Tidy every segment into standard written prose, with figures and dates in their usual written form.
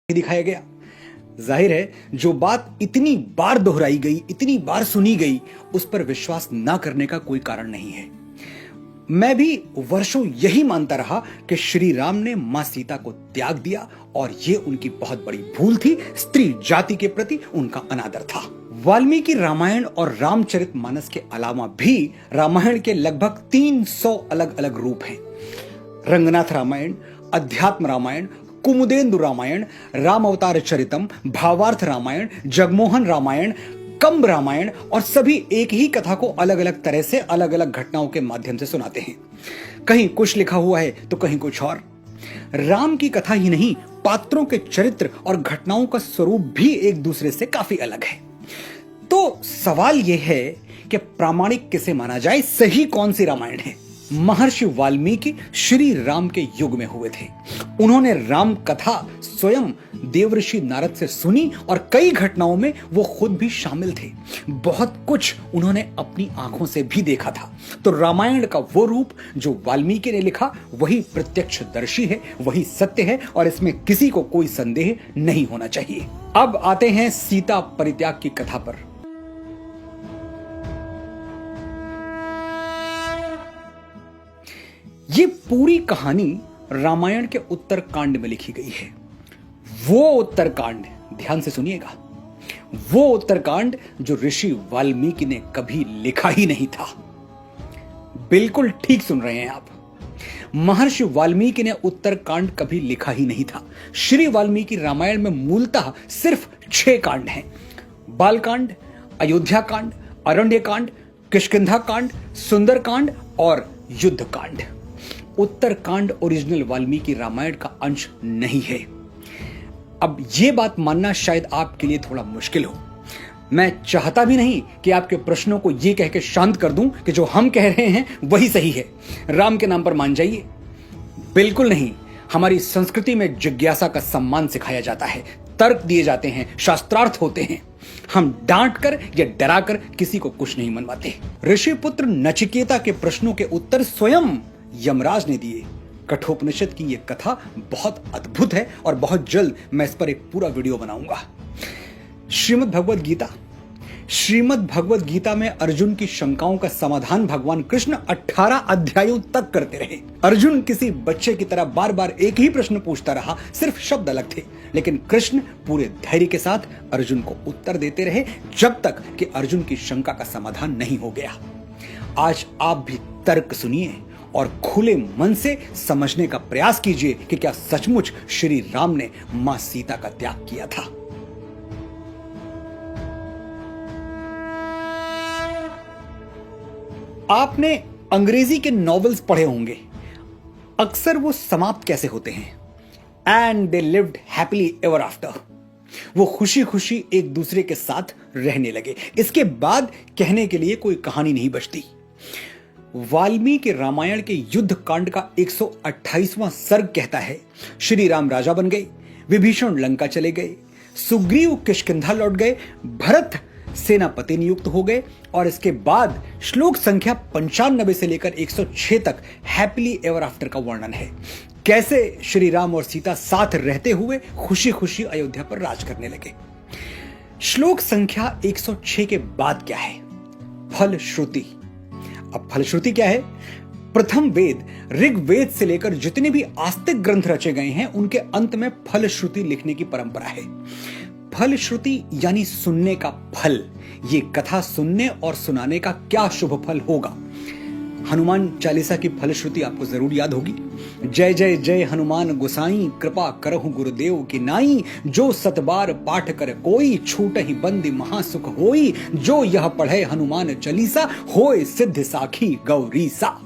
दिखाया गया। जाहिर है जो बात इतनी बार दोहराई गई, इतनी बार सुनी गई, उस पर विश्वास ना करने का कोई कारण नहीं है। मैं भी वर्षों यही मानता रहा कि श्री राम ने मां सीता को त्याग दिया और यह उनकी बहुत बड़ी भूल थी। स्त्री जाति के प्रति उनका अनादर था। वाल्मीकि रामायण और रामचरितमानस के अलावा भी रामायण के लगभग 300 अलग अलग रूप हैं। रंगनाथ रामायण, अध्यात्म रामायण, कुमुदेंदु रामायण, राम अवतार चरितम, भावार्थ रामायण, जगमोहन रामायण, कंब रामायण, और सभी एक ही कथा को अलग अलग तरह से अलग अलग घटनाओं के माध्यम से सुनाते हैं। कहीं कुछ लिखा हुआ है तो कहीं कुछ और। राम की कथा ही नहीं, पात्रों के चरित्र और घटनाओं का स्वरूप भी एक दूसरे से काफी अलग है। तो सवाल यह है कि प्रामाणिक किसे माना जाए, सही कौन सी रामायण है? महर्षि वाल्मीकि श्री राम के युग में हुए थे। उन्होंने राम कथा स्वयं देवर्षि नारद से सुनी और कई घटनाओं में वो खुद भी शामिल थे। बहुत कुछ उन्होंने अपनी आंखों से भी देखा था। तो रामायण का वो रूप जो वाल्मीकि ने लिखा वही प्रत्यक्षदर्शी है, वही सत्य है और इसमें किसी को कोई संदेह नहीं होना चाहिए। अब आते हैं सीता परित्याग की कथा पर। ये पूरी कहानी रामायण के उत्तरकांड में लिखी गई है। वो उत्तरकांड, ध्यान से सुनिएगा, वो उत्तरकांड जो ऋषि वाल्मीकि ने कभी लिखा ही नहीं था। बिल्कुल ठीक सुन रहे हैं आप। महर्षि वाल्मीकि ने उत्तरकांड कभी लिखा ही नहीं था। श्री वाल्मीकि रामायण में मूलतः सिर्फ 6 कांड हैं। बालकांड, अयोध्या कांड, अरण्य कांड, किष्किंधा कांड, सुंदर कांड और युद्ध कांड। उत्तरकांड ओरिजिनल वाल्मीकि रामायण का अंश नहीं है। अब यह बात मानना शायद आपके लिए थोड़ा मुश्किल हो। मैं चाहता भी नहीं कि आपके प्रश्नों को यह कह के शांत कर दूं कि जो हम कह रहे हैं वही सही है, राम के नाम पर मान जाइए। बिल्कुल नहीं। हमारी संस्कृति में जिज्ञासा का सम्मान सिखाया जाता है, तर्क दिए जाते हैं, शास्त्रार्थ होते हैं। हम डांट कर या डरा कर किसी को कुछ नहीं मनवाते। ऋषिपुत्र नचिकेता के प्रश्नों के उत्तर स्वयं यमराज ने दिए। कठोपनिषद की यह कथा बहुत अद्भुत है और बहुत जल्द मैं इस पर एक पूरा वीडियो बनाऊंगा। श्रीमद् भगवद गीता में अर्जुन की शंकाओं का समाधान भगवान कृष्ण 18 अध्यायों तक करते रहे। अर्जुन किसी बच्चे की तरह बार बार एक ही प्रश्न पूछता रहा, सिर्फ शब्द अलग थे, लेकिन कृष्ण पूरे धैर्य के साथ अर्जुन को उत्तर देते रहे जब तक कि अर्जुन की शंका का समाधान नहीं हो गया। आज आप भी तर्क सुनिए और खुले मन से समझने का प्रयास कीजिए कि क्या सचमुच श्री राम ने मां सीता का त्याग किया था। आपने अंग्रेजी के नॉवेल्स पढ़े होंगे। अक्सर वो समाप्त कैसे होते हैं? And they lived happily ever after. वो खुशी खुशी एक दूसरे के साथ रहने लगे। इसके बाद कहने के लिए कोई कहानी नहीं बचती। वाल्मीकि रामायण के युद्ध कांड का 128वां सर्ग कहता है, श्री राम राजा बन गए, विभीषण लंका चले गए, सुग्रीव किष्किंधा लौट गए, भरत सेनापति नियुक्त हो गए और इसके बाद श्लोक संख्या 95 से लेकर 106 तक हैप्पीली एवर आफ्टर का वर्णन है। कैसे श्री राम और सीता साथ रहते हुए खुशी खुशी अयोध्या पर राज करने लगे। श्लोक संख्या 106 के बाद क्या है? फलश्रुति। अब फलश्रुति क्या है? प्रथम वेद ऋग्वेद से लेकर जितने भी आस्तिक ग्रंथ रचे गए हैं उनके अंत में फलश्रुति लिखने की परंपरा है। फलश्रुति यानी सुनने का फल। ये कथा सुनने और सुनाने का क्या शुभ फल होगा। हनुमान चालीसा की फलश्रुति आपको जरूर याद होगी। जय जय जय हनुमान गोसाई, कृपा करहु गुरुदेव की नाई, जो सतबार पाठ कर कोई, छूटहि बंदी महासुख होई, जो यह पढ़े हनुमान चालीसा, होए सिद्ध साखी गौरीसा।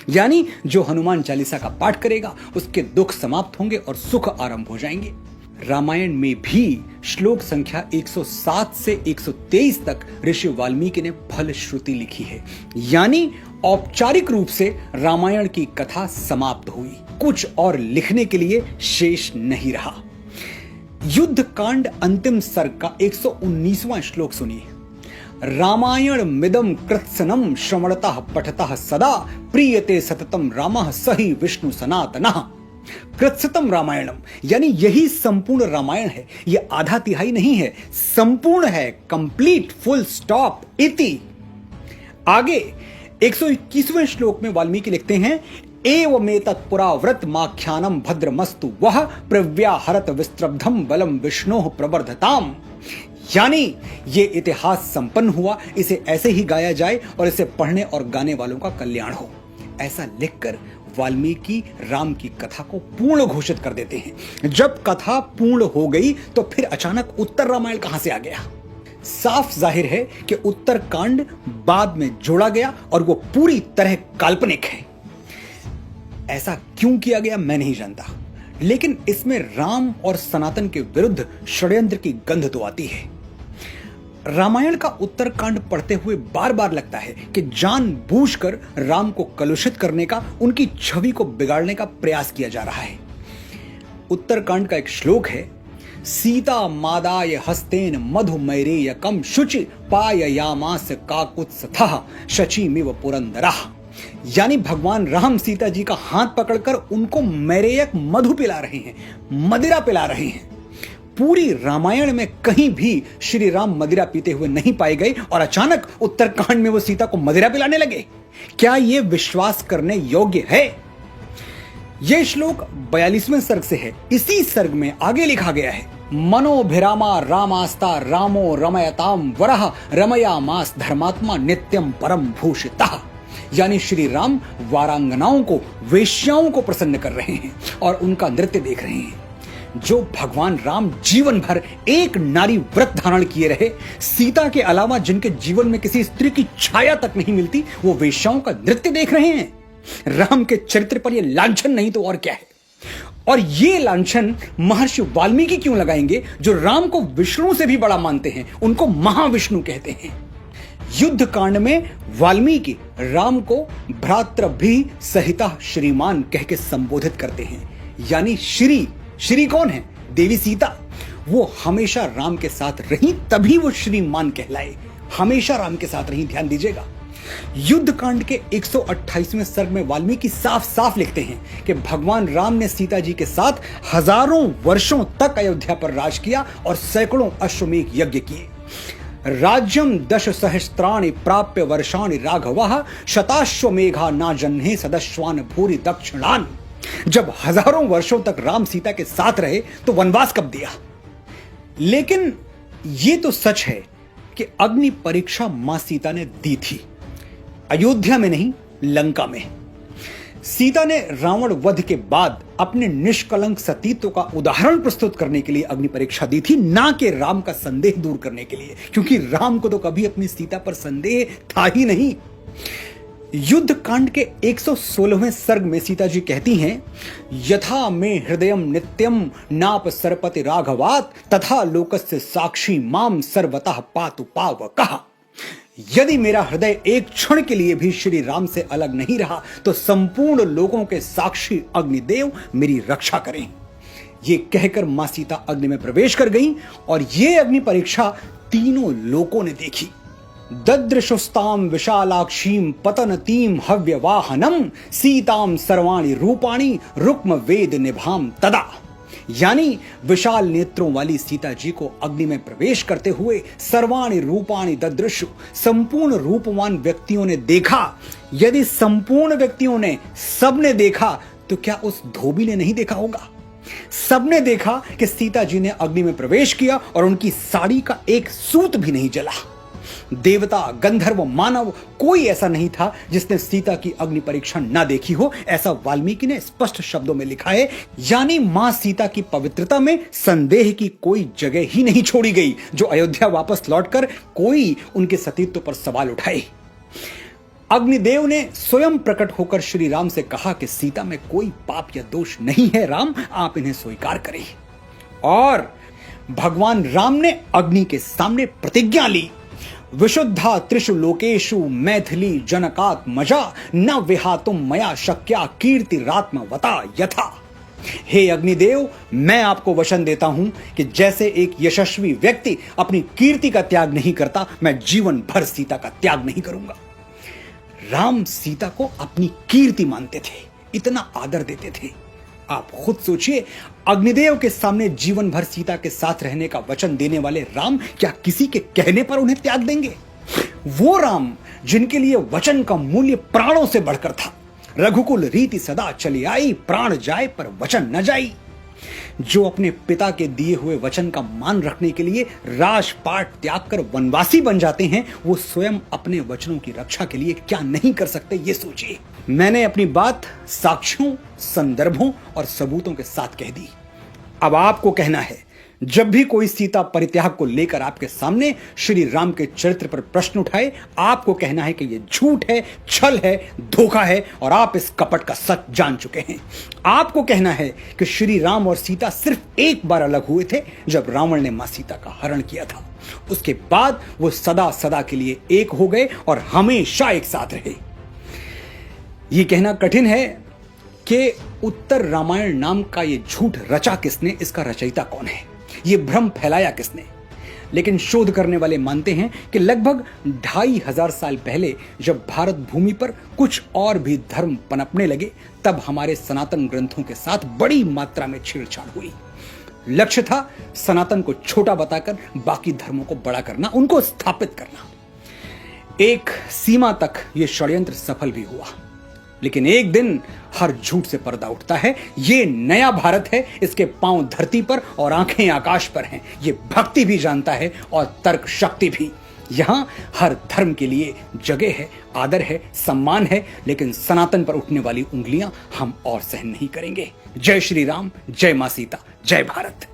यानी जो हनुमान चालीसा का पाठ करेगा उसके दुख समाप्त होंगे और सुख आरंभ हो जाएंगे। रामायण में भी श्लोक संख्या 107 से 123 तक ऋषि वाल्मीकि ने फलश्रुति लिखी है। यानी औपचारिक रूप से रामायण की कथा समाप्त हुई, कुछ और लिखने के लिए शेष नहीं रहा। युद्ध कांड अंतिम सर्ग का 119वां श्लोक सुनिए। रामायण मिदम कृत्सनम श्रवणतः पठतः सदा, प्रीयते सततम रामः सहि विष्णु सनातनः। कृत्सतम रामायणम, यानी यही संपूर्ण रामायण है। यह आधा तिहाई नहीं है, संपूर्ण है, कंप्लीट, फुल स्टॉप, इति। आगे 121वें श्लोक में वाल्मीकि लिखते हैं, एवमेतत् पुरा व्रतमाख्यानम भद्रमस्तु वह प्रव्याहरत विस्त्रब्धम बलम विष्णोः प्रवर्धताम। यानी ये इतिहास संपन्न हुआ, इसे ऐसे ही गाया जाए और इसे पढ़ने और गाने वालों का कल्याण हो। ऐसा लिखकर वाल्मीकि राम की कथा को पूर्ण घोषित कर देते हैं। जब कथा पूर्ण हो गई तो फिर अचानक उत्तर रामायण कहां से आ गया? साफ जाहिर है कि उत्तर कांड बाद में जोड़ा गया और वो पूरी तरह काल्पनिक है। ऐसा क्यों किया गया मैं नहीं जानता, लेकिन इसमें राम और सनातन के विरुद्ध षड्यंत्र की गंध तो आती है। रामायण का उत्तरकांड पढ़ते हुए बार बार लगता है कि जानबूझकर राम को कलुषित करने का, उनकी छवि को बिगाड़ने का प्रयास किया जा रहा है। उत्तरकांड का एक श्लोक है, सीता मादाय हस्तेन मधुमैरेयकम शुचि पाययामास काकुत्स्थः शचीमिव पुरंदरः। यानी भगवान राम सीता जी का हाथ पकड़कर उनको मैरेयक मधु पिला रहे हैं, मदिरा पिला रहे हैं। पूरी रामायण में कहीं भी श्री राम मदिरा पीते हुए नहीं पाए गए और अचानक उत्तरकांड में वो सीता को मदिरा पिलाने लगे। क्या ये विश्वास करने योग्य है? यह श्लोक 42वें सर्ग से है। इसी सर्ग में आगे लिखा गया है, मनोभिरामा रामास्ता रामो रमयताम वरह रमयामास धर्मात्मा नित्यम परम भूषितः। यानी श्री राम वारांगनाओं को, वेश्याओं को प्रसन्न कर रहे हैं और उनका नृत्य देख रहे हैं। जो भगवान राम जीवन भर एक नारी व्रत धारण किए रहे, सीता के अलावा जिनके जीवन में किसी स्त्री की छाया तक नहीं मिलती, वो वेश्याओं का नृत्य देख रहे हैं। राम के चरित्र पर यह लांछन नहीं तो और क्या है? और ये लांछन महर्षि वाल्मीकि क्यों लगाएंगे, जो राम को विष्णु से भी बड़ा मानते हैं, उनको महाविष्णु कहते हैं। युद्ध कांड में वाल्मीकि राम को भ्रातृभि सहिता श्रीमान कह के संबोधित करते हैं। यानी श्री कौन है? देवी सीता। वो हमेशा राम के साथ रही, तभी वो श्रीमान कहलाए। हमेशा राम के साथ रही, ध्यान दीजिएगा। युद्ध कांड के 128वें सर्ग में वाल्मीकि साफ साफ लिखते हैं कि भगवान राम ने सीता जी के साथ हजारों वर्षों तक अयोध्या पर राज किया और सैकड़ों अश्वमेध यज्ञ किए। राज्यम 10 सहस्त्राणि प्राप्य वर्षाणि राघवः शताश्वमेघा ना जन्हे सदश्वान भूरि दक्षिणान। जब हजारों वर्षों तक राम सीता के साथ रहे तो वनवास कब दिया? लेकिन यह तो सच है कि अग्नि परीक्षा मां सीता ने दी थी, अयोध्या में नहीं, लंका में। सीता ने रावण वध के बाद अपने निष्कलंक सतीत्व का उदाहरण प्रस्तुत करने के लिए अग्नि परीक्षा दी थी, ना कि राम का संदेह दूर करने के लिए, क्योंकि राम को तो कभी अपनी सीता पर संदेह था ही नहीं। युद्ध कांड के 116वें सर्ग में सीता जी कहती हैं, यथा में हृदयम नित्यम नाप सरपति राघवात तथा लोकस्य साक्षी माम सर्वतः पातु पावकः। यदि मेरा हृदय एक क्षण के लिए भी श्री राम से अलग नहीं रहा तो संपूर्ण लोगों के साक्षी अग्निदेव मेरी रक्षा करें। ये कहकर मां सीता अग्नि में प्रवेश कर गईं और ये अग्नि परीक्षा तीनों लोकों ने देखी। ददृशुस्ताम विशालाक्षीम पतनतीम हव्यवाहनम सीताम सर्वाणि रूपाणि रुक्म वेद निभाम तदा। यानी विशाल नेत्रों वाली सीता जी को अग्नि में प्रवेश करते हुए सर्वाणि रूपाणि ददृशु, संपूर्ण रूपवान व्यक्तियों ने देखा। यदि संपूर्ण व्यक्तियों ने, सबने देखा, तो क्या उस धोबी ने नहीं देखा होगा? सबने देखा कि सीता जी ने अग्नि में प्रवेश किया और उनकी साड़ी का एक सूत भी नहीं जला। देवता, गंधर्व, मानव, कोई ऐसा नहीं था जिसने सीता की अग्नि परीक्षा ना देखी हो, ऐसा वाल्मीकि ने स्पष्ट शब्दों में लिखा है। यानी मां सीता की पवित्रता में संदेह की कोई जगह ही नहीं छोड़ी गई, जो अयोध्या वापस लौटकर कोई उनके सतीत्व पर सवाल उठाए। अग्निदेव ने स्वयं प्रकट होकर श्री राम से कहा कि सीता में कोई पाप या दोष नहीं है, राम आप इन्हें स्वीकार करें। और भगवान राम ने अग्नि के सामने प्रतिज्ञा ली, विशुद्धा त्रिषु लोकेषु मैथिली जनकात्मजा न विहातुम मया शक्या कीर्तिरात्मवता यथा। हे अग्निदेव, मैं आपको वचन देता हूं कि जैसे एक यशस्वी व्यक्ति अपनी कीर्ति का त्याग नहीं करता, मैं जीवन भर सीता का त्याग नहीं करूंगा। राम सीता को अपनी कीर्ति मानते थे, इतना आदर देते थे। आप खुद सोचिए, अग्निदेव के सामने जीवन भर सीता के साथ रहने का वचन देने वाले राम क्या किसी के कहने पर उन्हें त्याग देंगे? वो राम जिनके लिए वचन का मूल्य प्राणों से बढ़कर था। रघुकुल रीति सदा चली आई, प्राण जाए पर वचन न जाई। जो अपने पिता के दिए हुए वचन का मान रखने के लिए राजपाट त्याग कर वनवासी बन जाते हैं, वो स्वयं अपने वचनों की रक्षा के लिए क्या नहीं कर सकते, ये सोचिए। मैंने अपनी बात साक्ष्यों, संदर्भों और सबूतों के साथ कह दी। अब आपको कहना है, जब भी कोई सीता परित्याग को लेकर आपके सामने श्री राम के चरित्र पर प्रश्न उठाए, आपको कहना है कि यह झूठ है, छल है, धोखा है और आप इस कपट का सच जान चुके हैं। आपको कहना है कि श्री राम और सीता सिर्फ एक बार अलग हुए थे, जब रावण ने मां सीता का हरण किया था। उसके बाद वो सदा सदा के लिए एक हो गए और हमेशा एक साथ रहे। यह कहना कठिन है कि उत्तर रामायण नाम का ये झूठ रचा किसने, इसका रचयिता कौन है, ये भ्रम फैलाया किसने। लेकिन शोध करने वाले मानते हैं कि लगभग 2500 साल पहले जब भारत भूमि पर कुछ और भी धर्म पनपने लगे, तब हमारे सनातन ग्रंथों के साथ बड़ी मात्रा में छेड़छाड़ हुई। लक्ष्य था सनातन को छोटा बताकर बाकी धर्मों को बड़ा करना, उनको स्थापित करना। एक सीमा तक यह षड्यंत्र सफल भी हुआ, लेकिन एक दिन हर झूठ से पर्दा उठता है। ये नया भारत है, इसके पांव धरती पर और आंखें आकाश पर हैं। ये भक्ति भी जानता है और तर्क शक्ति भी। यहां हर धर्म के लिए जगह है, आदर है, सम्मान है, लेकिन सनातन पर उठने वाली उंगलियां हम और सहन नहीं करेंगे। जय श्री राम, जय मां सीता, जय भारत।